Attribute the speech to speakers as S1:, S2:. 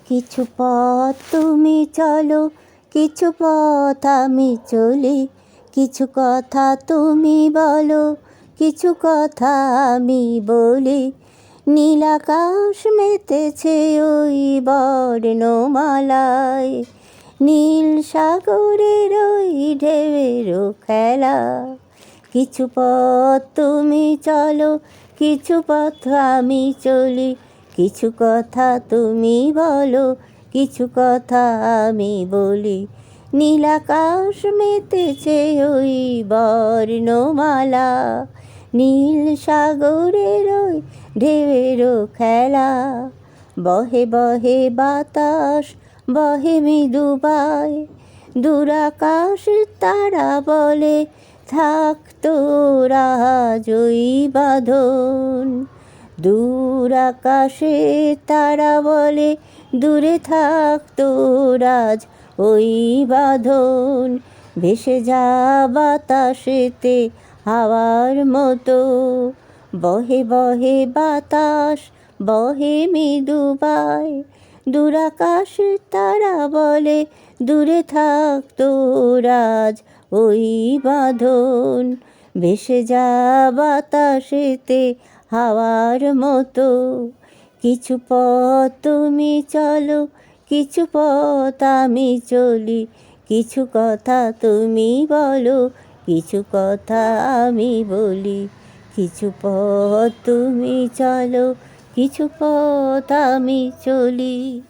S1: কিছু পথ তুমি চলো, কিছু পথ আমি চলি, কিছু কথা তুমি বলো, কিছু কথা আমি বলি। নীল আকাশ মেতেছে ওই বর্ণমালায়, নীল সাগরের ওই ঢেউয়েরও খেলা। কিছু পথ তুমি চলো, কিছু পথ আমি চলি, কিছু কথা তুমি বলো, কিছু কথা আমি বলি। নীল আকাশ মেতেছে ওই বর্ণমালা, নীল সাগরের ওই ঢেউয়েরও খেলা। বহে বহে বাতাস, বহে মৃদু বায়, দূর আকাশ তারা বলে থাক তোরা ওই বাঁধন। দূর আকাশে তারা বলে দূরে থাক তোরা ওই বাঁধন। ভেসে যা বাতাসেতে হাওয়ার মতো, বহে বহে বাতাস, বহে মৃদু বায়, দূর আকাশে তারা বলে দূরে থাক তোরা ওই বাঁধন। ভেসে যা বাতাসেতে হাওয়ার মতো। কিছু পথ তুমি চলো, কিছু পথ আমি চলি, কিছু কথা তুমি বলো, কিছু কথা আমি বলি। কিছু পথ তুমি চলো, কিছু পথ আমি চলি।